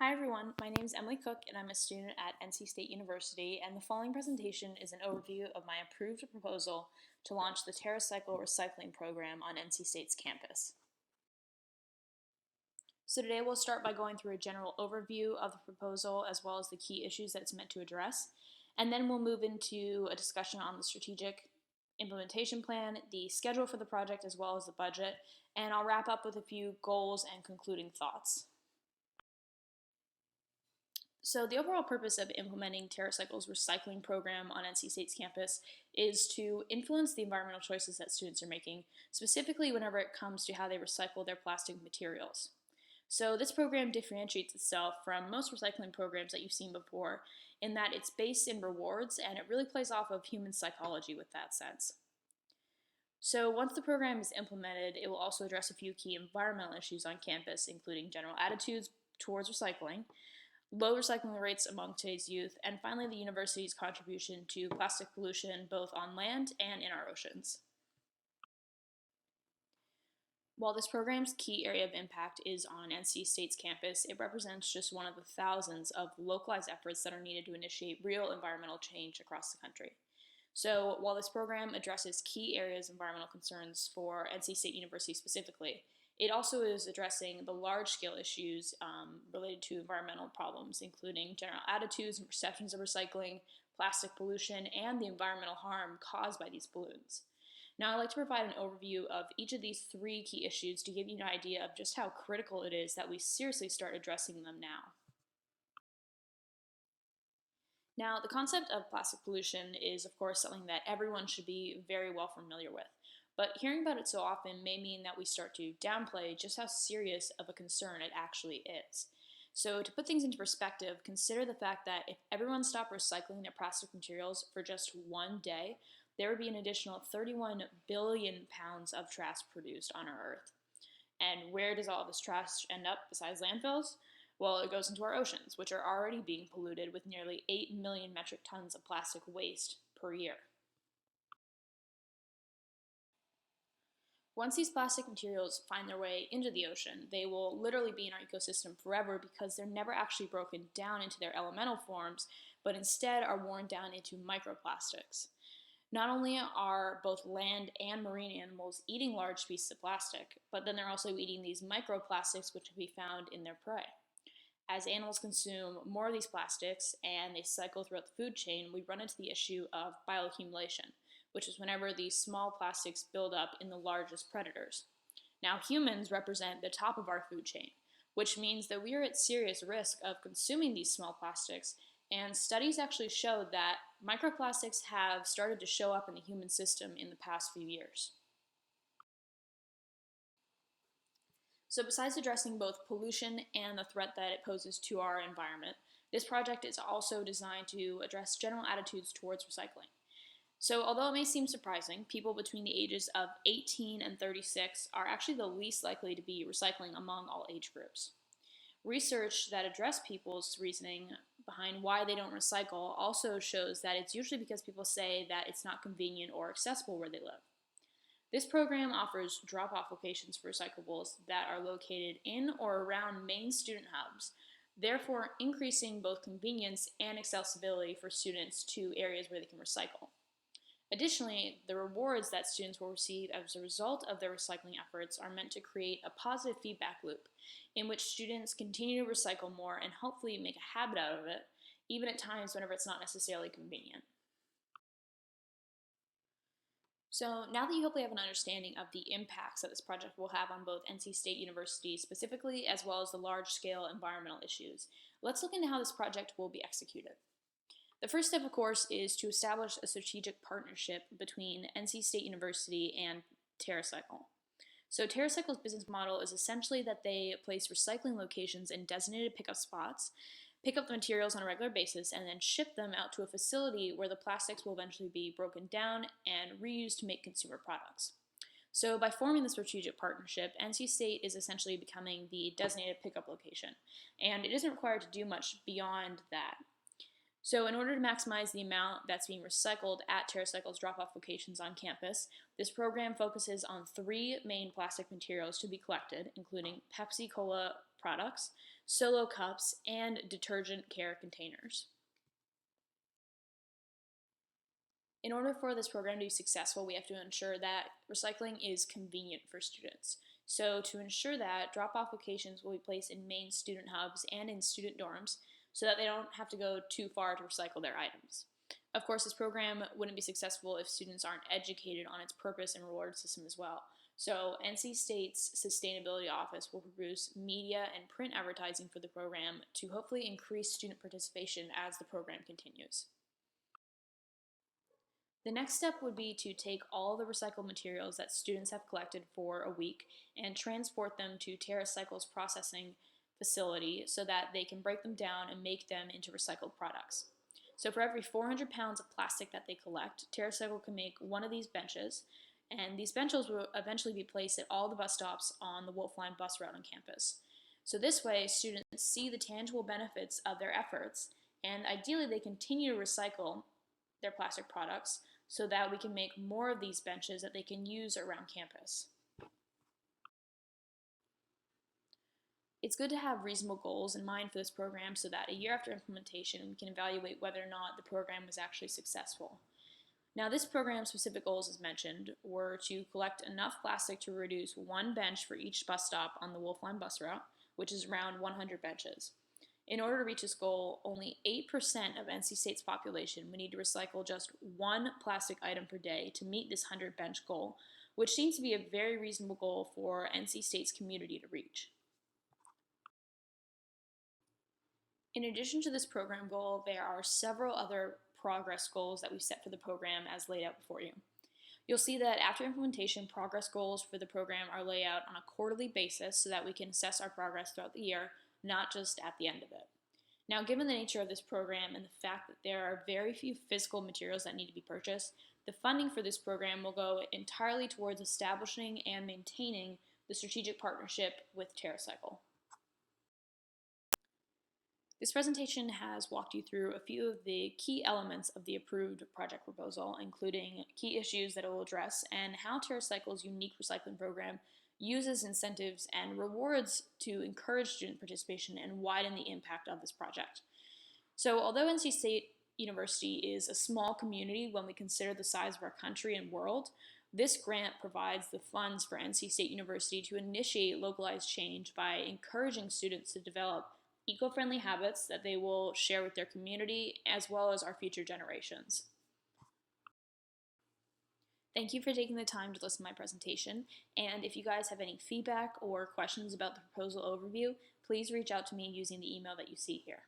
Hi everyone, my name is Emily Cooke and I'm a student at NC State University, and the following presentation is an overview of my approved proposal to launch the TerraCycle recycling program on NC State's campus. So today we'll start by going through a general overview of the proposal as well as the key issues that it's meant to address, and then we'll move into a discussion on the strategic implementation plan, the schedule for the project as well as the budget, and I'll wrap up with a few goals and concluding thoughts. So the overall purpose of implementing TerraCycle's recycling program on NC State's campus is to influence the environmental choices that students are making, specifically whenever it comes to how they recycle their plastic materials. So this program differentiates itself from most recycling programs that you've seen before in that it's based in rewards and it really plays off of human psychology with that sense. So once the program is implemented, it will also address a few key environmental issues on campus, including general attitudes towards recycling, low recycling rates among today's youth, and finally the university's contribution to plastic pollution both on land and in our oceans. While this program's key area of impact is on NC State's campus, it represents just one of the thousands of localized efforts that are needed to initiate real environmental change across the country. So while this program addresses key areas of environmental concerns for NC State University specifically, it also is addressing the large-scale issues related to environmental problems, including general attitudes and perceptions of recycling, plastic pollution, and the environmental harm caused by these pollutants. Now, I'd like to provide an overview of each of these three key issues to give you an idea of just how critical it is that we seriously start addressing them now. Now, the concept of plastic pollution is, of course, something that everyone should be very well familiar with. But hearing about it so often may mean that we start to downplay just how serious of a concern it actually is. So to put things into perspective, consider the fact that if everyone stopped recycling their plastic materials for just one day, there would be an additional 31 billion pounds of trash produced on our Earth. And where does all this trash end up besides landfills? Well, it goes into our oceans, which are already being polluted with nearly 8 million metric tons of plastic waste per year. Once these plastic materials find their way into the ocean, they will literally be in our ecosystem forever because they're never actually broken down into their elemental forms, but instead are worn down into microplastics. Not only are both land and marine animals eating large pieces of plastic, but then they're also eating these microplastics which can be found in their prey. As animals consume more of these plastics and they cycle throughout the food chain, we run into the issue of bioaccumulation, which is whenever these small plastics build up in the largest predators. Now, humans represent the top of our food chain, which means that we are at serious risk of consuming these small plastics, and studies actually show that microplastics have started to show up in the human system in the past few years. So besides addressing both pollution and the threat that it poses to our environment, this project is also designed to address general attitudes towards recycling. So although it may seem surprising, people between the ages of 18 and 36 are actually the least likely to be recycling among all age groups. Research that address people's reasoning behind why they don't recycle also shows that it's usually because people say that it's not convenient or accessible where they live. This program offers drop-off locations for recyclables that are located in or around main student hubs, therefore increasing both convenience and accessibility for students to areas where they can recycle. Additionally, the rewards that students will receive as a result of their recycling efforts are meant to create a positive feedback loop in which students continue to recycle more and hopefully make a habit out of it, even at times whenever it's not necessarily convenient. So now that you hopefully have an understanding of the impacts that this project will have on both NC State University specifically as well as the large-scale environmental issues, let's look into how this project will be executed. The first step, of course, is to establish a strategic partnership between NC State University and TerraCycle. So TerraCycle's business model is essentially that they place recycling locations in designated pickup spots, pick up the materials on a regular basis, and then ship them out to a facility where the plastics will eventually be broken down and reused to make consumer products. So by forming this strategic partnership, NC State is essentially becoming the designated pickup location, and it isn't required to do much beyond that. So in order to maximize the amount that's being recycled at TerraCycle's drop-off locations on campus, this program focuses on three main plastic materials to be collected, including Pepsi Cola products, solo cups, and detergent care containers. In order for this program to be successful, we have to ensure that recycling is convenient for students. So to ensure that, drop-off locations will be placed in main student hubs and in student dorms so that they don't have to go too far to recycle their items. Of course, this program wouldn't be successful if students aren't educated on its purpose and reward system as well. So NC State's Sustainability Office will produce media and print advertising for the program to hopefully increase student participation as the program continues. The next step would be to take all the recycled materials that students have collected for a week and transport them to TerraCycle's processing facility so that they can break them down and make them into recycled products. So for every 400 pounds of plastic that they collect, TerraCycle can make one of these benches, and these benches will eventually be placed at all the bus stops on the Wolf Line bus route on campus. So this way, students see the tangible benefits of their efforts, and ideally they continue to recycle their plastic products so that we can make more of these benches that they can use around campus. It's good to have reasonable goals in mind for this program so that a year after implementation we can evaluate whether or not the program was actually successful. Now, this program's specific goals, as mentioned, were to collect enough plastic to reduce one bench for each bus stop on the Wolf Line bus route, which is around 100 benches. In order to reach this goal, only 8% of NC State's population would need to recycle just one plastic item per day to meet this 100 bench goal, which seems to be a very reasonable goal for NC State's community to reach. In addition to this program goal, there are several other progress goals that we've set for the program as laid out before you. You'll see that after implementation, progress goals for the program are laid out on a quarterly basis so that we can assess our progress throughout the year, not just at the end of it. Now, given the nature of this program and the fact that there are very few physical materials that need to be purchased, the funding for this program will go entirely towards establishing and maintaining the strategic partnership with TerraCycle. This presentation has walked you through a few of the key elements of the approved project proposal, including key issues that it will address and how TerraCycle's unique recycling program uses incentives and rewards to encourage student participation and widen the impact of this project. So although NC State University is a small community when we consider the size of our country and world, this grant provides the funds for NC State University to initiate localized change by encouraging students to develop eco-friendly habits that they will share with their community as well as our future generations. Thank you for taking the time to listen to my presentation, and if you guys have any feedback or questions about the proposal overview, please reach out to me using the email that you see here.